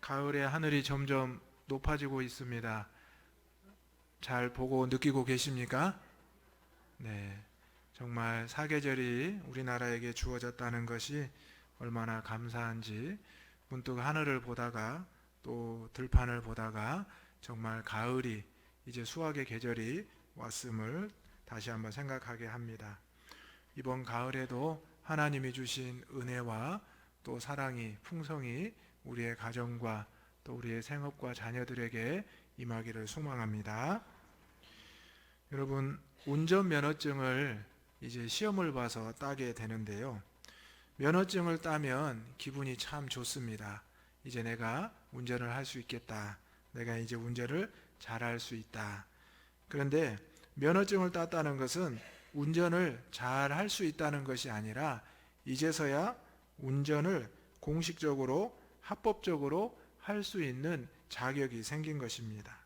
가을의 하늘이 점점 높아지고 있습니다. 잘 보고 느끼고 계십니까? 네, 정말 사계절이 우리나라에게 주어졌다는 것이 얼마나 감사한지 문득 하늘을 보다가 또 들판을 보다가 정말 가을이 이제 수확의 계절이 왔음을 다시 한번 생각하게 합니다. 이번 가을에도 하나님이 주신 은혜와 또 사랑이 풍성히 우리의 가정과 또 우리의 생업과 자녀들에게 임하기를 소망합니다. 여러분, 운전면허증을 이제 시험을 봐서 따게 되는데요. 면허증을 따면 기분이 참 좋습니다. 이제 내가 운전을 할 수 있겠다. 내가 이제 운전을 잘할 수 있다. 그런데 면허증을 땄다는 것은 운전을 잘 할 수 있다는 것이 아니라 이제서야 운전을 공식적으로 합법적으로 할 수 있는 자격이 생긴 것입니다.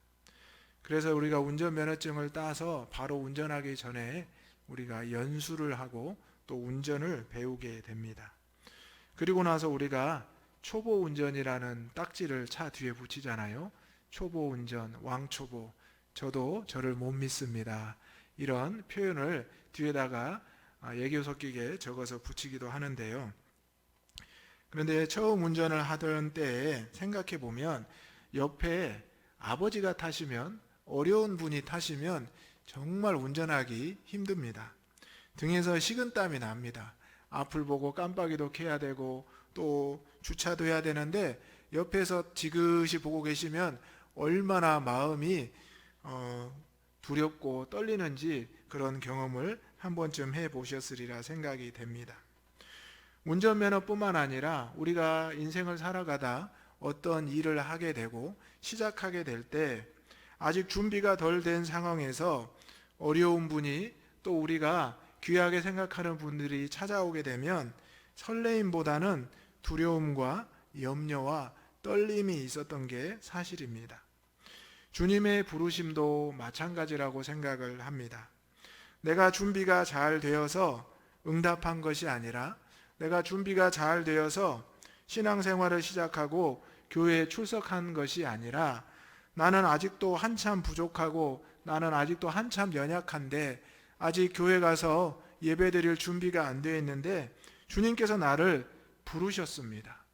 그래서 우리가 운전면허증을 따서 바로 운전하기 전에 우리가 연수를 하고 또 운전을 배우게 됩니다. 그리고 나서 우리가 초보 운전이라는 딱지를 차 뒤에 붙이잖아요. 초보 운전, 왕초보. 저도 저를 못 믿습니다. 이런 표현을 뒤에다가 애교 섞이게 적어서 붙이기도 하는데요. 그런데 처음 운전을 하던 때에 생각해 보면 옆에 아버지가 타시면, 어려운 분이 타시면 정말 운전하기 힘듭니다. 등에서 식은땀이 납니다. 앞을 보고 깜빡이도 켜야 되고 또 주차도 해야 되는데 옆에서 지그시 보고 계시면 얼마나 마음이 두렵고 떨리는지 그런 경험을 한 번쯤 해보셨으리라 생각이 됩니다. 운전면허뿐만 아니라 우리가 인생을 살아가다 어떤 일을 하게 되고 시작하게 될 때 아직 준비가 덜 된 상황에서 어려운 분이 또 우리가 귀하게 생각하는 분들이 찾아오게 되면 설레임보다는 두려움과 염려와 떨림이 있었던 게 사실입니다. 주님의 부르심도 마찬가지라고 생각을 합니다. 내가 준비가 잘 되어서 응답한 것이 아니라 내가 준비가 잘 되어서 신앙생활을 시작하고 교회에 출석한 것이 아니라 나는 아직도 한참 부족하고 나는 아직도 한참 연약한데 아직 교회 가서 예배드릴 준비가 안 되어 있는데 주님께서 나를 부르셨습니다.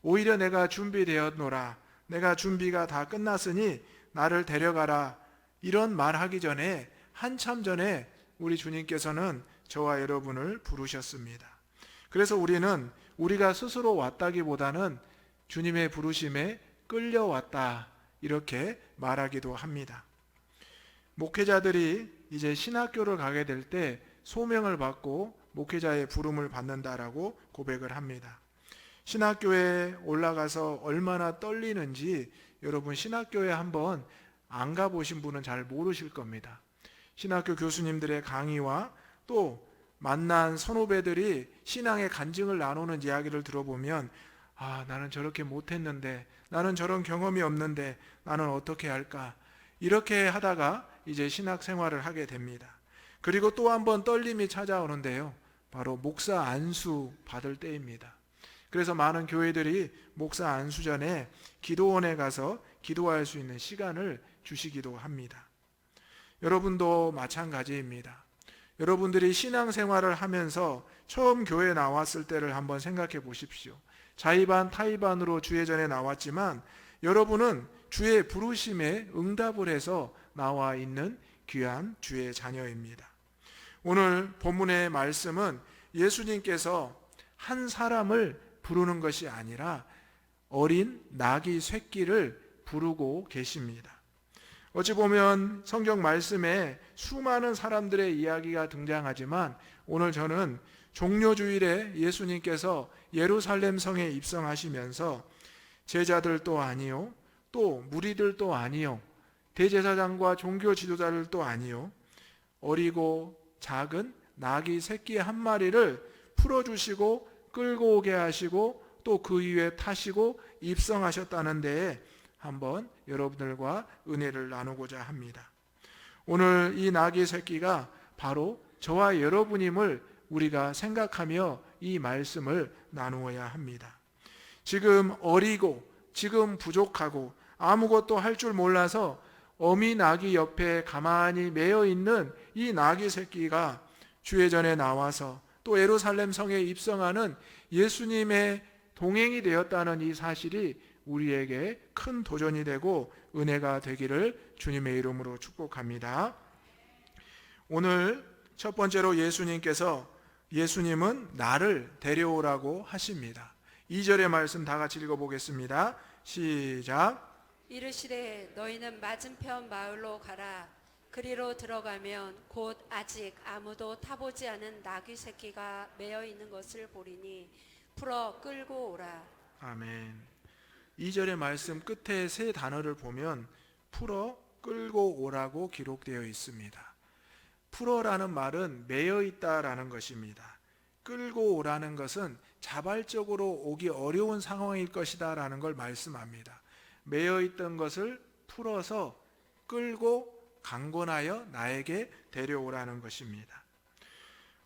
오히려 내가 준비되었노라, 내가 준비가 다 끝났으니 나를 데려가라, 이런 말하기 전에 한참 전에 우리 주님께서는 저와 여러분을 부르셨습니다. 그래서 우리는 우리가 스스로 왔다기보다는 주님의 부르심에 끌려왔다, 이렇게 말하기도 합니다. 목회자들이 이제 신학교를 가게 될 때 소명을 받고 목회자의 부름을 받는다라고 고백을 합니다. 신학교에 올라가서 얼마나 떨리는지 여러분 신학교에 한번 안 가보신 분은 잘 모르실 겁니다. 신학교 교수님들의 강의와 또 만난 선후배들이 신앙의 간증을 나누는 이야기를 들어보면 나는 저렇게 못했는데, 나는 저런 경험이 없는데 나는 어떻게 할까, 이렇게 하다가 이제 신학생활을 하게 됩니다. 그리고 또 한 번 떨림이 찾아오는데요, 바로 목사 안수 받을 때입니다. 그래서 많은 교회들이 목사 안수 전에 기도원에 가서 기도할 수 있는 시간을 주시기도 합니다. 여러분도 마찬가지입니다. 여러분들이 신앙생활을 하면서 처음 교회에 나왔을 때를 한번 생각해 보십시오. 자의반 타의반으로 주예전에 나왔지만 여러분은 주의 부르심에 응답을 해서 나와 있는 귀한 주의 자녀입니다. 오늘 본문의 말씀은 예수님께서 한 사람을 부르는 것이 아니라 어린 나귀 새끼를 부르고 계십니다. 어찌 보면 성경 말씀에 수많은 사람들의 이야기가 등장하지만 오늘 저는 종료주일에 예수님께서 예루살렘 성에 입성하시면서 제자들도 아니요, 또 무리들도 아니요, 대제사장과 종교 지도자들도 아니요, 어리고 작은 나귀 새끼 한 마리를 풀어주시고 끌고 오게 하시고 또 그 위에 타시고 입성하셨다는 데에 한번 여러분들과 은혜를 나누고자 합니다. 오늘 이 나귀 새끼가 바로 저와 여러분임을 우리가 생각하며 이 말씀을 나누어야 합니다. 지금 어리고 지금 부족하고 아무것도 할 줄 몰라서 어미 나귀 옆에 가만히 매여 있는 이 나귀 새끼가 주의 전에 나와서 또 예루살렘 성에 입성하는 예수님의 동행이 되었다는 이 사실이 우리에게 큰 도전이 되고 은혜가 되기를 주님의 이름으로 축복합니다. 오늘 첫 번째로 예수님은 나를 데려오라고 하십니다. 2절의 말씀 다 같이 읽어보겠습니다. 시작. 이르시되 너희는 맞은편 마을로 가라. 그리로 들어가면 곧 아직 아무도 타보지 않은 나귀 새끼가 매어 있는 것을 보리니 풀어 끌고 오라. 아멘. 2절의 말씀 끝에 세 단어를 보면 풀어 끌고 오라고 기록되어 있습니다. 풀어라는 말은 매여 있다라는 것입니다. 끌고 오라는 것은 자발적으로 오기 어려운 상황일 것이다 라는 걸 말씀합니다. 매여 있던 것을 풀어서 끌고 강권하여 나에게 데려오라는 것입니다.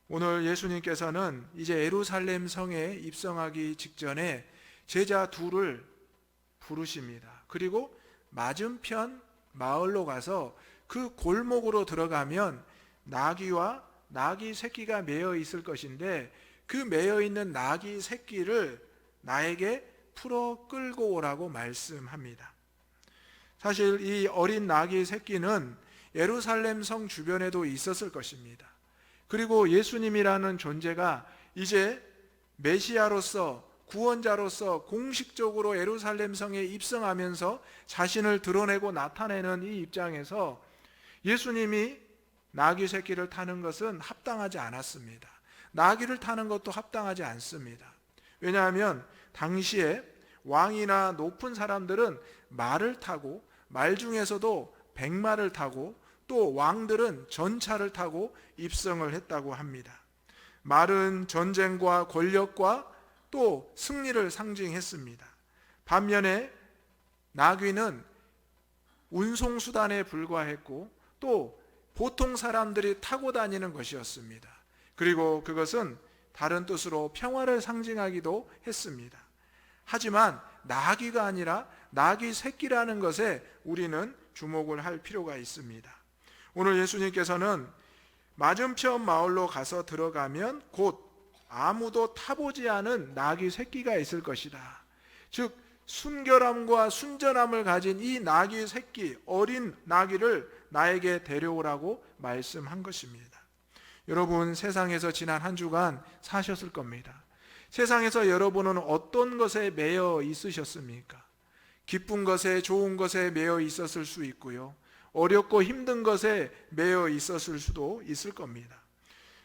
오늘 예수님께서는 이제 예루살렘 성에 입성하기 직전에 제자 둘을 부르십니다. 그리고 맞은편 마을로 가서 그 골목으로 들어가면 나귀와 나귀 새끼가 매여 있을 것인데 그 매여 있는 나귀 새끼를 나에게 풀어 끌고 오라고 말씀합니다. 사실 이 어린 나귀 새끼는 예루살렘 성 주변에도 있었을 것입니다. 그리고 예수님이라는 존재가 이제 메시아로서 구원자로서 공식적으로 예루살렘 성에 입성하면서 자신을 드러내고 나타내는 이 입장에서 예수님이 나귀 새끼를 타는 것은 합당하지 않았습니다. 나귀를 타는 것도 합당하지 않습니다. 왜냐하면 당시에 왕이나 높은 사람들은 말을 타고 말 중에서도 백마를 타고 또 왕들은 전차를 타고 입성을 했다고 합니다. 말은 전쟁과 권력과 또 승리를 상징했습니다. 반면에 나귀는 운송수단에 불과했고 또 보통 사람들이 타고 다니는 것이었습니다. 그리고 그것은 다른 뜻으로 평화를 상징하기도 했습니다. 하지만 나귀가 아니라 나귀 새끼라는 것에 우리는 주목을 할 필요가 있습니다. 오늘 예수님께서는 맞은편 마을로 가서 들어가면 곧 아무도 타보지 않은 나귀 새끼가 있을 것이다. 즉 순결함과 순전함을 가진 이 나귀 새끼, 어린 나귀를 나에게 데려오라고 말씀한 것입니다. 여러분, 세상에서 지난 한 주간 사셨을 겁니다. 세상에서 여러분은 어떤 것에 매여 있으셨습니까? 기쁜 것에, 좋은 것에 매여 있었을 수 있고요, 어렵고 힘든 것에 매여 있었을 수도 있을 겁니다.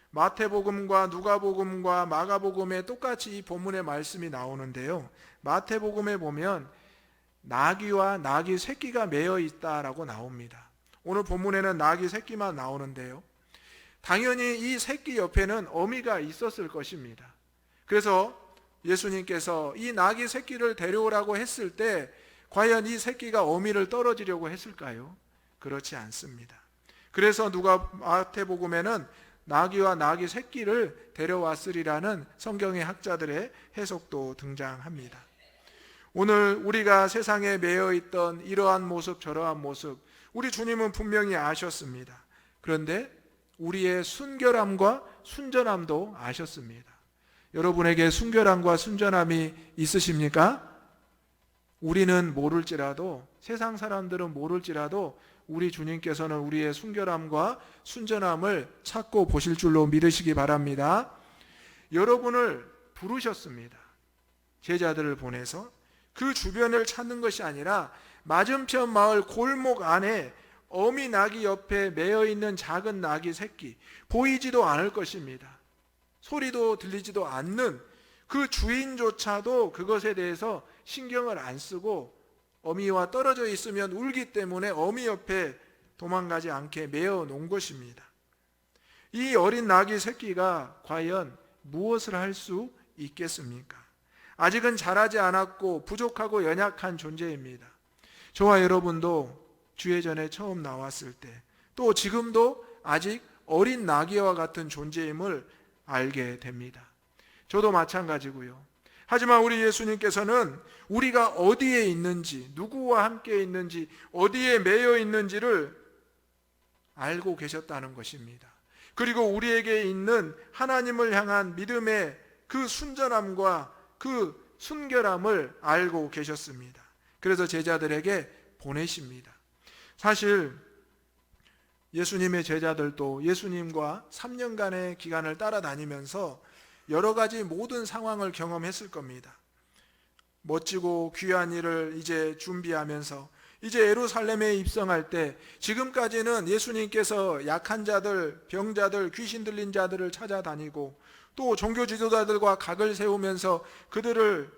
마태복음과 누가복음과 마가복음에 똑같이 이 본문의 말씀이 나오는데요, 마태복음에 보면 나귀와 나귀 새끼가 매여 있다라고 나옵니다. 오늘 본문에는 나귀 새끼만 나오는데요, 당연히 이 새끼 옆에는 어미가 있었을 것입니다. 그래서 예수님께서 이 나귀 새끼를 데려오라고 했을 때 과연 이 새끼가 어미를 떨어지려고 했을까요? 그렇지 않습니다. 그래서 마태복음에는 나귀와 나귀 새끼를 데려왔으리라는 성경의 학자들의 해석도 등장합니다. 오늘 우리가 세상에 매여 있던 이러한 모습 저러한 모습 우리 주님은 분명히 아셨습니다. 그런데 우리의 순결함과 순전함도 아셨습니다. 여러분에게 순결함과 순전함이 있으십니까? 우리는 모를지라도, 세상 사람들은 모를지라도 우리 주님께서는 우리의 순결함과 순전함을 찾고 보실 줄로 믿으시기 바랍니다. 여러분을 부르셨습니다. 제자들을 보내서 그 주변을 찾는 것이 아니라 맞은편 마을 골목 안에 어미 나귀 옆에 매여 있는 작은 나귀 새끼, 보이지도 않을 것입니다. 소리도 들리지도 않는 그 주인조차도 그것에 대해서 신경을 안 쓰고 어미와 떨어져 있으면 울기 때문에 어미 옆에 도망가지 않게 매어 놓은 것입니다. 이 어린 나귀 새끼가 과연 무엇을 할 수 있겠습니까? 아직은 자라지 않았고 부족하고 연약한 존재입니다. 저와 여러분도 주의 전에 처음 나왔을 때, 또 지금도 아직 어린 나귀와 같은 존재임을 알게 됩니다. 저도 마찬가지고요. 하지만 우리 예수님께서는 우리가 어디에 있는지, 누구와 함께 있는지, 어디에 매여 있는지를 알고 계셨다는 것입니다. 그리고 우리에게 있는 하나님을 향한 믿음의 그 순전함과 그 순결함을 알고 계셨습니다. 그래서 제자들에게 보내십니다. 사실 예수님의 제자들도 예수님과 3년간의 기간을 따라다니면서 여러 가지 모든 상황을 경험했을 겁니다. 멋지고 귀한 일을 이제 준비하면서 이제 예루살렘에 입성할 때 지금까지는 예수님께서 약한 자들, 병자들, 귀신 들린 자들을 찾아다니고 또 종교 지도자들과 각을 세우면서 그들을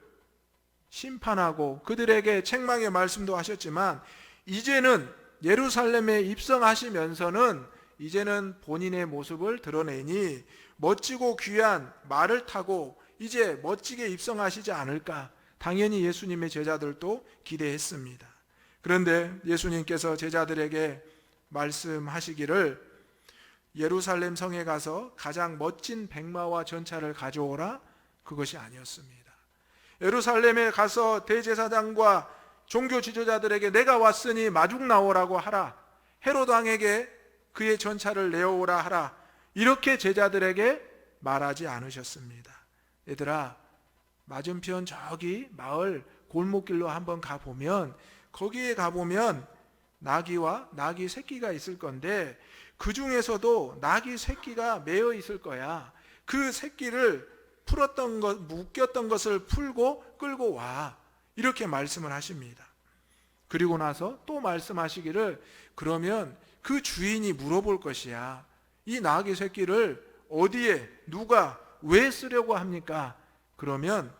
심판하고 그들에게 책망의 말씀도 하셨지만, 이제는 예루살렘에 입성하시면서는 이제는 본인의 모습을 드러내니 멋지고 귀한 말을 타고 이제 멋지게 입성하시지 않을까, 당연히 예수님의 제자들도 기대했습니다. 그런데 예수님께서 제자들에게 말씀하시기를 예루살렘 성에 가서 가장 멋진 백마와 전차를 가져오라, 그것이 아니었습니다. 예루살렘에 가서 대제사장과 종교 지도자들에게 내가 왔으니 마중 나오라고 하라, 헤롯 왕에게 그의 전차를 내어오라 하라, 이렇게 제자들에게 말하지 않으셨습니다. 얘들아, 맞은편 저기 마을 골목길로 한번 가보면, 거기에 가보면 나귀와 나귀 새끼가 있을 건데 그 중에서도 나귀 새끼가 매여 있을 거야. 그 새끼를 풀었던 것, 묶였던 것을 풀고 끌고 와, 이렇게 말씀을 하십니다. 그리고 나서 또 말씀하시기를 그러면 그 주인이 물어볼 것이야. 이 나귀 새끼를 어디에 누가 왜 쓰려고 합니까? 그러면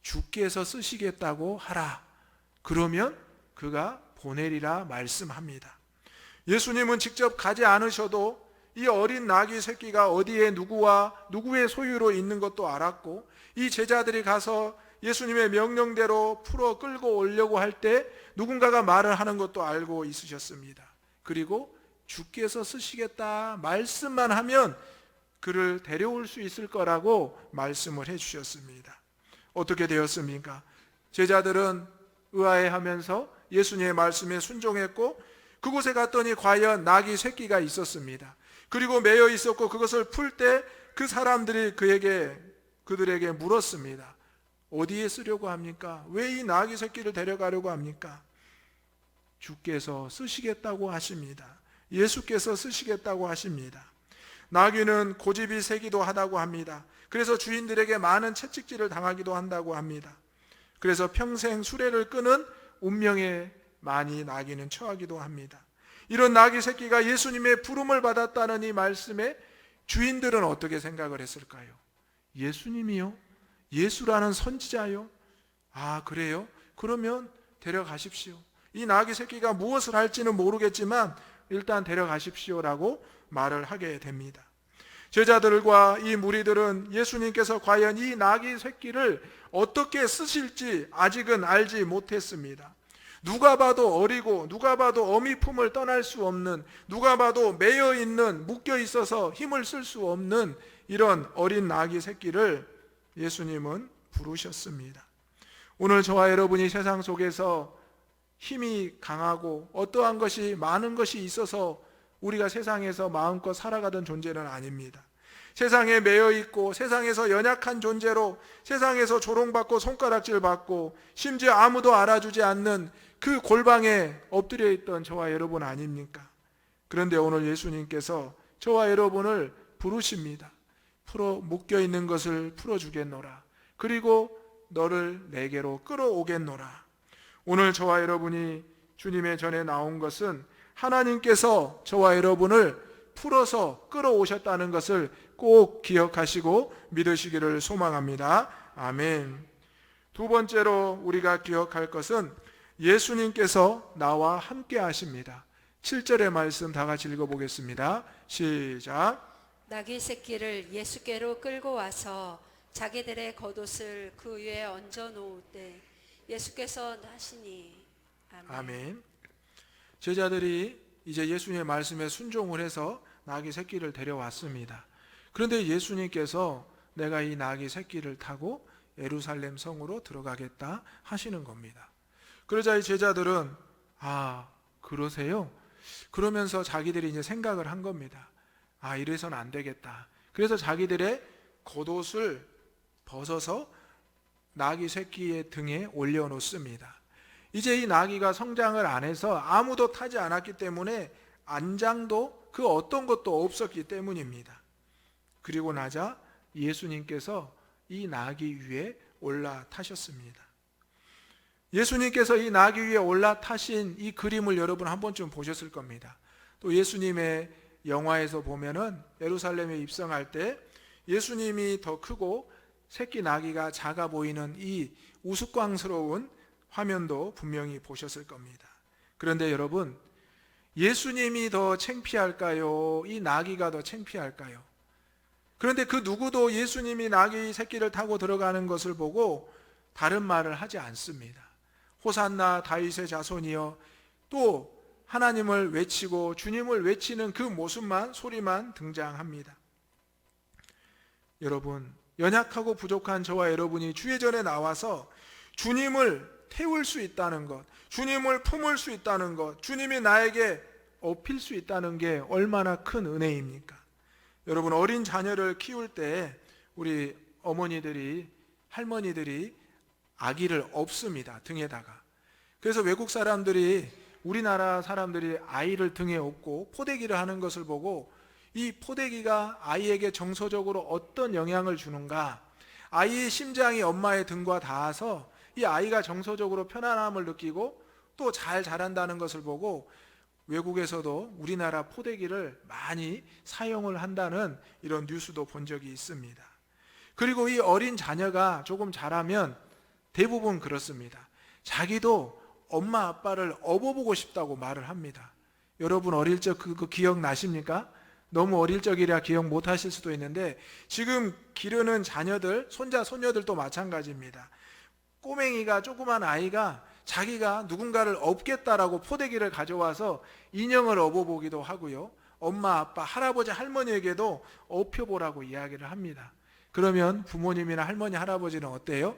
주께서 쓰시겠다고 하라. 그러면 그가 보내리라 말씀합니다. 예수님은 직접 가지 않으셔도 이 어린 나귀 새끼가 어디에 누구와 누구의 소유로 있는 것도 알았고, 이 제자들이 가서 예수님의 명령대로 풀어 끌고 오려고 할 때 누군가가 말을 하는 것도 알고 있으셨습니다. 그리고 주께서 쓰시겠다 말씀만 하면 그를 데려올 수 있을 거라고 말씀을 해주셨습니다. 어떻게 되었습니까? 제자들은 의아해하면서 예수님의 말씀에 순종했고, 그곳에 갔더니 과연 나귀 새끼가 있었습니다. 그리고 매여 있었고, 그것을 풀 때 그 사람들이 그들에게 물었습니다. 어디에 쓰려고 합니까? 왜 이 나귀 새끼를 데려가려고 합니까? 주께서 쓰시겠다고 하십니다. 예수께서 쓰시겠다고 하십니다. 나귀는 고집이 세기도 하다고 합니다. 그래서 주인들에게 많은 채찍질을 당하기도 한다고 합니다. 그래서 평생 수레를 끄는 운명에 많이 나귀는 처하기도 합니다. 이런 나귀 새끼가 예수님의 부름을 받았다는 이 말씀에 주인들은 어떻게 생각을 했을까요? 예수님이요? 예수라는 선지자요? 아, 그래요? 그러면 데려가십시오. 이 나귀 새끼가 무엇을 할지는 모르겠지만 일단 데려가십시오라고 말을 하게 됩니다. 제자들과 이 무리들은 예수님께서 과연 이 나귀 새끼를 어떻게 쓰실지 아직은 알지 못했습니다. 누가 봐도 어리고 누가 봐도 어미 품을 떠날 수 없는, 누가 봐도 매여 있는, 묶여 있어서 힘을 쓸 수 없는 이런 어린 나귀 새끼를 예수님은 부르셨습니다. 오늘 저와 여러분이 세상 속에서 힘이 강하고 어떠한 것이 많은 것이 있어서 우리가 세상에서 마음껏 살아가던 존재는 아닙니다. 세상에 매여 있고 세상에서 연약한 존재로 세상에서 조롱받고 손가락질 받고 심지어 아무도 알아주지 않는 그 골방에 엎드려 있던 저와 여러분 아닙니까? 그런데 오늘 예수님께서 저와 여러분을 부르십니다. 묶여 있는 것을 풀어주겠노라. 그리고 너를 내게로 끌어오겠노라. 오늘 저와 여러분이 주님의 전에 나온 것은 하나님께서 저와 여러분을 풀어서 끌어오셨다는 것을 꼭 기억하시고 믿으시기를 소망합니다. 아멘. 두 번째로 우리가 기억할 것은 예수님께서 나와 함께 하십니다. 7절의 말씀 다 같이 읽어보겠습니다. 시작. 나귀 새끼를 예수께로 끌고 와서 자기들의 겉옷을 그 위에 얹어 놓을 때 예수께서 하시니. 아멘. 아멘. 제자들이 이제 예수님의 말씀에 순종을 해서 나귀 새끼를 데려왔습니다. 그런데 예수님께서 내가 이 나귀 새끼를 타고 예루살렘 성으로 들어가겠다 하시는 겁니다. 그러자 이 제자들은 그러세요? 그러면서 자기들이 이제 생각을 한 겁니다. 이래서는 안 되겠다. 그래서 자기들의 겉옷을 벗어서 나귀 새끼의 등에 올려놓습니다. 이제 이 나귀가 성장을 안 해서 아무도 타지 않았기 때문에 안장도 그 어떤 것도 없었기 때문입니다. 그리고 나자 예수님께서 이 나귀 위에 올라타셨습니다. 예수님께서 이 나귀 위에 올라타신 이 그림을 여러분 한 번쯤 보셨을 겁니다. 또 예수님의 영화에서 보면은 예루살렘에 입성할 때 예수님이 더 크고 새끼 나귀가 작아 보이는 이 우스꽝스러운 화면도 분명히 보셨을 겁니다. 그런데 여러분, 예수님이 더 창피할까요? 이 나귀가 더 창피할까요? 그런데 그 누구도 예수님이 나귀 새끼를 타고 들어가는 것을 보고 다른 말을 하지 않습니다. 호산나 다윗의 자손이여, 또 하나님을 외치고 주님을 외치는 그 모습만, 소리만 등장합니다. 여러분, 연약하고 부족한 저와 여러분이 주의 전에 나와서 주님을 태울 수 있다는 것, 주님을 품을 수 있다는 것, 주님이 나에게 업힐 수 있다는 게 얼마나 큰 은혜입니까? 여러분, 어린 자녀를 키울 때 우리 어머니들이, 할머니들이 아기를 업습니다, 등에다가. 그래서 외국 사람들이, 우리나라 사람들이 아이를 등에 업고 포대기를 하는 것을 보고 이 포대기가 아이에게 정서적으로 어떤 영향을 주는가, 아이의 심장이 엄마의 등과 닿아서 이 아이가 정서적으로 편안함을 느끼고 또 잘 자란다는 것을 보고 외국에서도 우리나라 포대기를 많이 사용을 한다는 이런 뉴스도 본 적이 있습니다. 그리고 이 어린 자녀가 조금 자라면 대부분 그렇습니다. 자기도 엄마 아빠를 업어보고 싶다고 말을 합니다. 여러분 어릴 적 그거 기억나십니까? 너무 어릴 적이라 기억 못 하실 수도 있는데 지금 기르는 자녀들, 손자, 손녀들도 마찬가지입니다. 꼬맹이가, 조그만 아이가 자기가 누군가를 업겠다라고 포대기를 가져와서 인형을 업어보기도 하고요. 엄마, 아빠, 할아버지, 할머니에게도 업혀보라고 이야기를 합니다. 그러면 부모님이나 할머니, 할아버지는 어때요?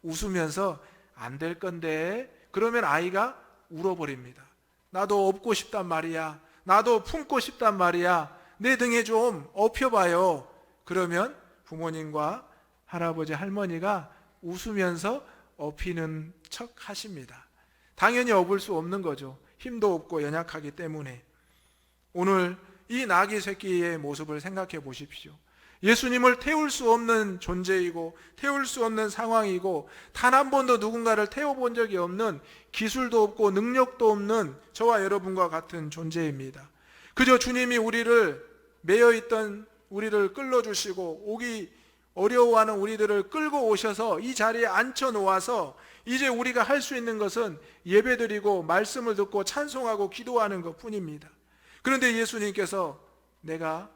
웃으면서 안 될 건데, 그러면 아이가 울어버립니다. 나도 업고 싶단 말이야. 나도 품고 싶단 말이야. 내 등에 좀 업혀봐요. 그러면 부모님과 할아버지, 할머니가 웃으면서 업히는 척 하십니다. 당연히 업을 수 없는 거죠. 힘도 없고 연약하기 때문에. 오늘 이 나귀 새끼의 모습을 생각해 보십시오. 예수님을 태울 수 없는 존재이고 태울 수 없는 상황이고 단 한 번도 누군가를 태워본 적이 없는, 기술도 없고 능력도 없는 저와 여러분과 같은 존재입니다. 그저 주님이 우리를 매여있던 우리를 끌어주시고 오기 어려워하는 우리들을 끌고 오셔서 이 자리에 앉혀놓아서 이제 우리가 할 수 있는 것은 예배드리고 말씀을 듣고 찬송하고 기도하는 것뿐입니다. 그런데 예수님께서 내가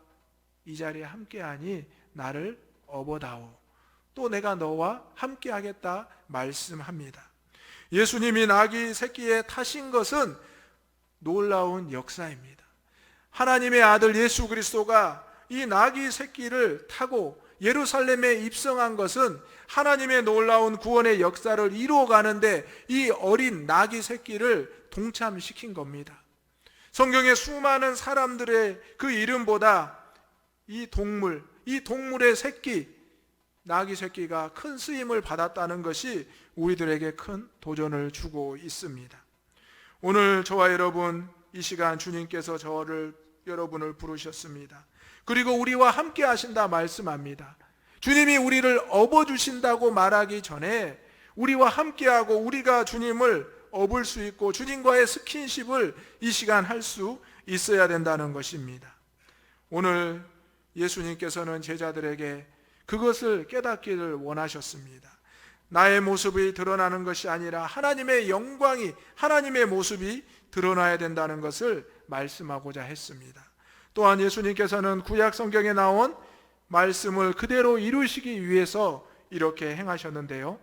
이 자리에 함께하니 나를 업어다오, 또 내가 너와 함께하겠다 말씀합니다. 예수님이 나귀 새끼에 타신 것은 놀라운 역사입니다. 하나님의 아들 예수 그리스도가 이 나귀 새끼를 타고 예루살렘에 입성한 것은 하나님의 놀라운 구원의 역사를 이루어가는데 이 어린 나귀 새끼를 동참시킨 겁니다. 성경의 수많은 사람들의 그 이름보다 이 동물의 새끼, 나귀 새끼가 큰 쓰임을 받았다는 것이 우리들에게 큰 도전을 주고 있습니다. 오늘 저와 여러분, 이 시간 주님께서 여러분을 부르셨습니다. 그리고 우리와 함께 하신다 말씀합니다. 주님이 우리를 업어주신다고 말하기 전에 우리와 함께하고 우리가 주님을 업을 수 있고 주님과의 스킨십을 이 시간 할 수 있어야 된다는 것입니다. 오늘 예수님께서는 제자들에게 그것을 깨닫기를 원하셨습니다. 나의 모습이 드러나는 것이 아니라 하나님의 영광이, 하나님의 모습이 드러나야 된다는 것을 말씀하고자 했습니다. 또한 예수님께서는 구약 성경에 나온 말씀을 그대로 이루시기 위해서 이렇게 행하셨는데요.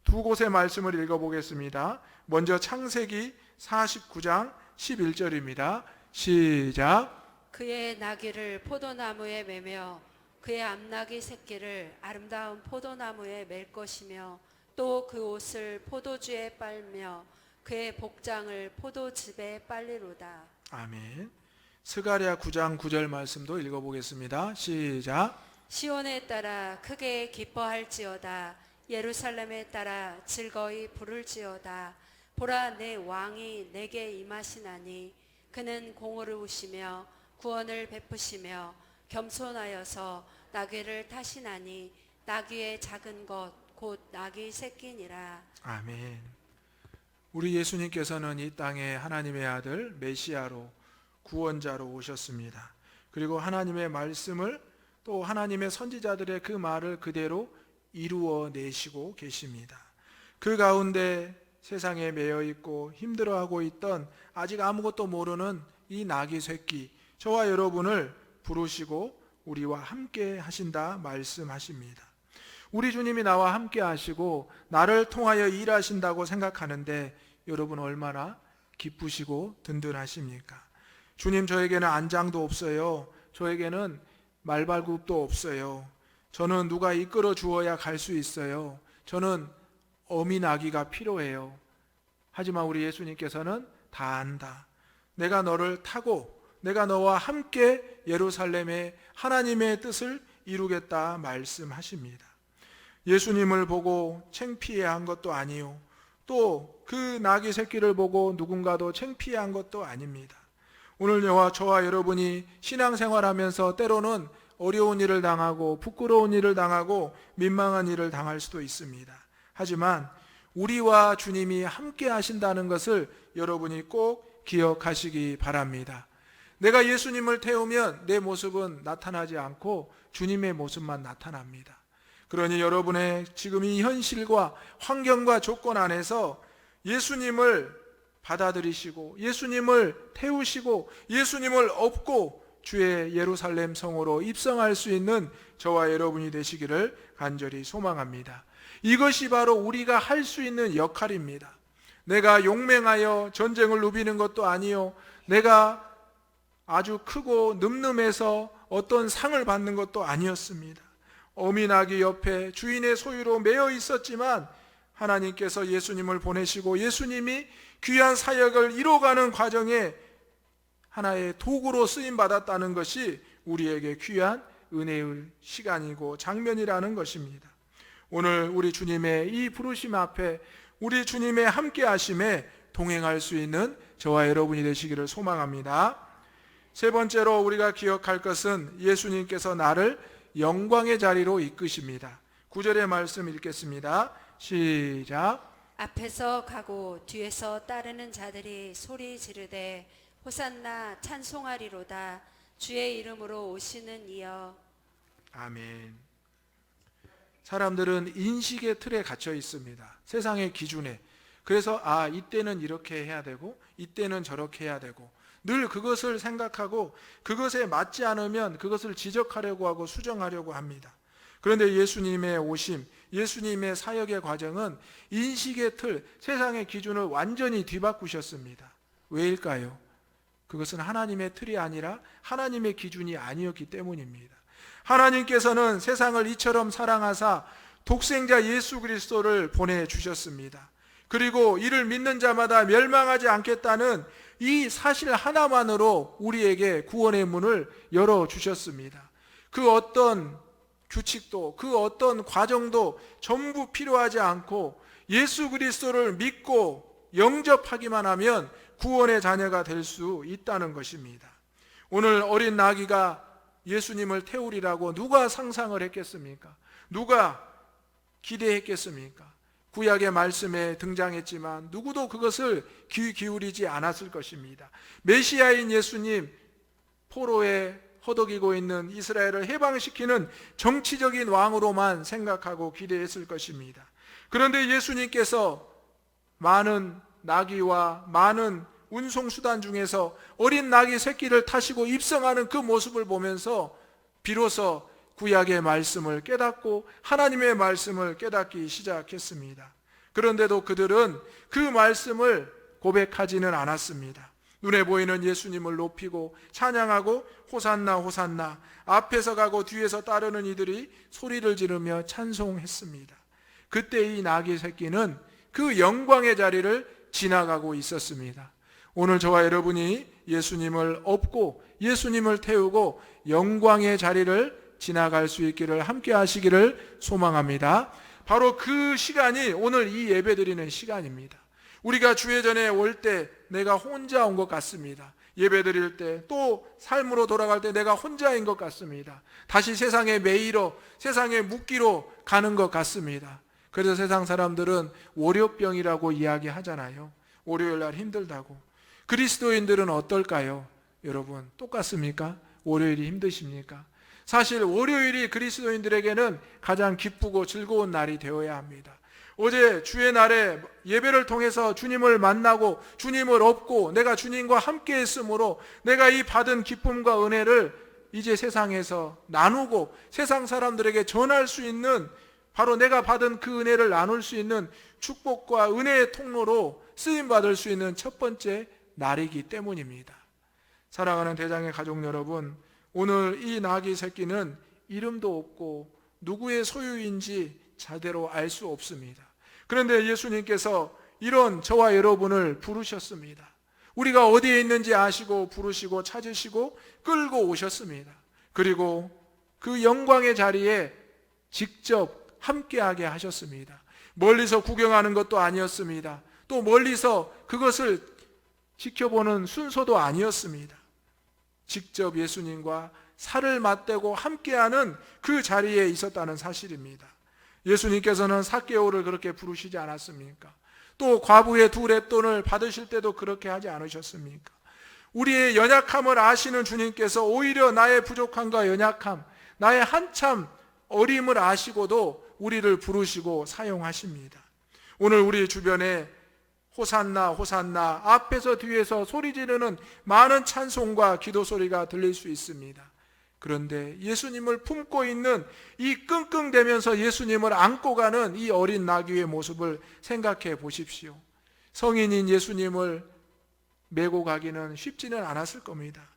두 곳의 말씀을 읽어보겠습니다. 먼저 창세기 49장 11절입니다. 시작. 그의 나귀를 포도나무에 매며 그의 암나귀 새끼를 아름다운 포도나무에 맬 것이며 또 그 옷을 포도주에 빨며 그의 복장을 포도즙에 빨리로다. 아멘. 스가랴 9장 9절 말씀도 읽어보겠습니다. 시작. 시온에 따라 크게 기뻐할지어다. 예루살렘에 따라 즐거이 부를지어다. 보라, 내 왕이 내게 임하시나니 그는 공의로우시며 구원을 베푸시며 겸손하여서 나귀를 타시나니 나귀의 작은 것 곧 나귀 새끼니라. 아멘. 우리 예수님께서는 이 땅에 하나님의 아들 메시아로 구원자로 오셨습니다. 그리고 하나님의 말씀을 또 하나님의 선지자들의 그 말을 그대로 이루어 내시고 계십니다. 그 가운데 세상에 매여 있고 힘들어하고 있던 아직 아무것도 모르는 이 나귀 새끼, 저와 여러분을 부르시고 우리와 함께 하신다 말씀하십니다. 우리 주님이 나와 함께 하시고 나를 통하여 일하신다고 생각하는데 여러분 얼마나 기쁘시고 든든하십니까? 주님, 저에게는 안장도 없어요. 저에게는 말발굽도 없어요. 저는 누가 이끌어 주어야 갈 수 있어요. 저는 어미 나귀가 필요해요. 하지만 우리 예수님께서는 다 안다. 내가 너를 타고 내가 너와 함께 예루살렘에 하나님의 뜻을 이루겠다 말씀하십니다. 예수님을 보고 창피해한 것도 아니요, 또 그 나귀 새끼를 보고 누군가도 창피해한 것도 아닙니다. 오늘 저와 여러분이 신앙생활하면서 때로는 어려운 일을 당하고 부끄러운 일을 당하고 민망한 일을 당할 수도 있습니다. 하지만 우리와 주님이 함께 하신다는 것을 여러분이 꼭 기억하시기 바랍니다. 내가 예수님을 태우면 내 모습은 나타나지 않고 주님의 모습만 나타납니다. 그러니 여러분의 지금 이 현실과 환경과 조건 안에서 예수님을 받아들이시고 예수님을 태우시고 예수님을 업고 주의 예루살렘 성으로 입성할 수 있는 저와 여러분이 되시기를 간절히 소망합니다. 이것이 바로 우리가 할 수 있는 역할입니다. 내가 용맹하여 전쟁을 누비는 것도 아니요, 내가 아주 크고 늠름해서 어떤 상을 받는 것도 아니었습니다. 어미나귀 옆에 주인의 소유로 매여 있었지만 하나님께서 예수님을 보내시고 예수님이 귀한 사역을 이뤄가는 과정에 하나의 도구로 쓰임받았다는 것이 우리에게 귀한 은혜의 시간이고 장면이라는 것입니다. 오늘 우리 주님의 이 부르심 앞에 우리 주님의 함께 하심에 동행할 수 있는 저와 여러분이 되시기를 소망합니다. 세 번째로 우리가 기억할 것은 예수님께서 나를 영광의 자리로 이끄십니다. 9절의 말씀 읽겠습니다. 시작. 앞에서 가고 뒤에서 따르는 자들이 소리 지르되 호산나 찬송하리로다. 주의 이름으로 오시는 이여. 아멘. 사람들은 인식의 틀에 갇혀 있습니다. 세상의 기준에. 그래서 이때는 이렇게 해야 되고 이때는 저렇게 해야 되고 늘 그것을 생각하고 그것에 맞지 않으면 그것을 지적하려고 하고 수정하려고 합니다. 그런데 예수님의 오심, 예수님의 사역의 과정은 인식의 틀, 세상의 기준을 완전히 뒤바꾸셨습니다. 왜일까요? 그것은 하나님의 틀이 아니라 하나님의 기준이 아니었기 때문입니다. 하나님께서는 세상을 이처럼 사랑하사 독생자 예수 그리스도를 보내주셨습니다. 그리고 이를 믿는 자마다 멸망하지 않겠다는 이 사실 하나만으로 우리에게 구원의 문을 열어주셨습니다. 그 어떤 규칙도 그 어떤 과정도 전부 필요하지 않고 예수 그리스도를 믿고 영접하기만 하면 구원의 자녀가 될 수 있다는 것입니다. 오늘 어린 나귀가 예수님을 태우리라고 누가 상상을 했겠습니까? 누가 기대했겠습니까? 구약의 말씀에 등장했지만 누구도 그것을 귀 기울이지 않았을 것입니다. 메시아인 예수님, 포로에 허덕이고 있는 이스라엘을 해방시키는 정치적인 왕으로만 생각하고 기대했을 것입니다. 그런데 예수님께서 많은 나귀와 많은 운송수단 중에서 어린 나귀 새끼를 타시고 입성하는 그 모습을 보면서 비로소 구약의 말씀을 깨닫고 하나님의 말씀을 깨닫기 시작했습니다. 그런데도 그들은 그 말씀을 고백하지는 않았습니다. 눈에 보이는 예수님을 높이고 찬양하고 호산나 호산나, 앞에서 가고 뒤에서 따르는 이들이 소리를 지르며 찬송했습니다. 그때 이 나귀 새끼는 그 영광의 자리를 지나가고 있었습니다. 오늘 저와 여러분이 예수님을 업고 예수님을 태우고 영광의 자리를 지나갈 수 있기를 함께 하시기를 소망합니다. 바로 그 시간이 오늘 이 예배드리는 시간입니다. 우리가 주회전에 올 때 내가 혼자 온 것 같습니다. 예배드릴 때 또 삶으로 돌아갈 때 내가 혼자인 것 같습니다. 다시 세상에 매이러 세상에 묶이러 가는 것 같습니다. 그래서 세상 사람들은 월요병이라고 이야기하잖아요. 월요일 날 힘들다고. 그리스도인들은 어떨까요? 여러분 똑같습니까? 월요일이 힘드십니까? 사실 월요일이 그리스도인들에게는 가장 기쁘고 즐거운 날이 되어야 합니다. 어제 주의 날에 예배를 통해서 주님을 만나고 주님을 얻고 내가 주님과 함께 했으므로 내가 이 받은 기쁨과 은혜를 이제 세상에서 나누고 세상 사람들에게 전할 수 있는, 바로 내가 받은 그 은혜를 나눌 수 있는 축복과 은혜의 통로로 쓰임받을 수 있는 첫 번째 날이기 때문입니다. 사랑하는 대장의 가족 여러분, 오늘 이 나귀 새끼는 이름도 없고 누구의 소유인지 제대로 알 수 없습니다. 그런데 예수님께서 이런 저와 여러분을 부르셨습니다. 우리가 어디에 있는지 아시고 부르시고 찾으시고 끌고 오셨습니다. 그리고 그 영광의 자리에 직접 함께하게 하셨습니다. 멀리서 구경하는 것도 아니었습니다. 또 멀리서 그것을 지켜보는 순서도 아니었습니다. 직접 예수님과 살을 맞대고 함께하는 그 자리에 있었다는 사실입니다. 예수님께서는 삭개오를 그렇게 부르시지 않았습니까? 또 과부의 2렙돈을 받으실 때도 그렇게 하지 않으셨습니까? 우리의 연약함을 아시는 주님께서 오히려 나의 부족함과 연약함, 나의 한참 어림을 아시고도 우리를 부르시고 사용하십니다. 오늘 우리 주변에 호산나 호산나 앞에서 뒤에서 소리 지르는 많은 찬송과 기도 소리가 들릴 수 있습니다. 그런데 예수님을 품고 있는 이 끙끙대면서 예수님을 안고 가는 이 어린 나귀의 모습을 생각해 보십시오. 성인인 예수님을 메고 가기는 쉽지는 않았을 겁니다.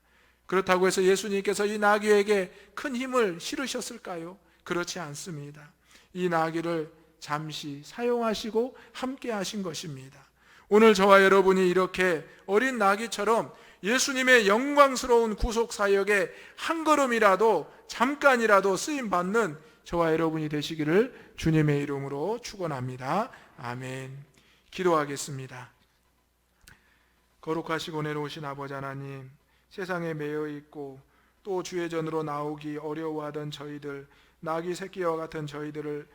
그렇다고 해서 예수님께서 이 나귀에게 큰 힘을 실으셨을까요? 그렇지 않습니다. 이 나귀를 잠시 사용하시고 함께 하신 것입니다. 오늘 저와 여러분이 이렇게 어린 나귀처럼 예수님의 영광스러운 구속 사역에 한 걸음이라도 잠깐이라도 쓰임 받는 저와 여러분이 되시기를 주님의 이름으로 축원합니다. 아멘. 기도하겠습니다. 거룩하시고 내려오신 아버지 하나님, 세상에 매여 있고 또 주의 전으로 나오기 어려워하던 저희들, 나귀 새끼와 같은 저희들을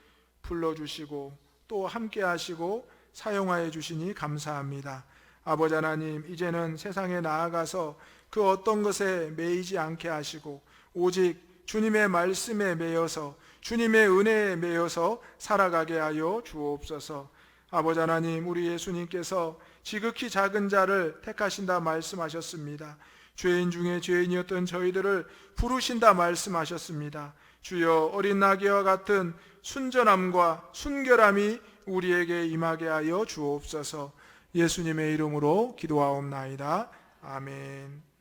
불러주시고 또 함께 하시고 사용하여 주시니 감사합니다. 아버지 하나님, 이제는 세상에 나아가서 그 어떤 것에 매이지 않게 하시고 오직 주님의 말씀에 매여서 주님의 은혜에 매여서 살아가게 하여 주옵소서. 아버지 하나님, 우리 예수님께서 지극히 작은 자를 택하신다 말씀하셨습니다. 죄인 중에 죄인이었던 저희들을 부르신다 말씀하셨습니다. 주여, 어린 나귀와 같은 순전함과 순결함이 우리에게 임하게 하여 주옵소서. 예수님의 이름으로 기도하옵나이다. 아멘.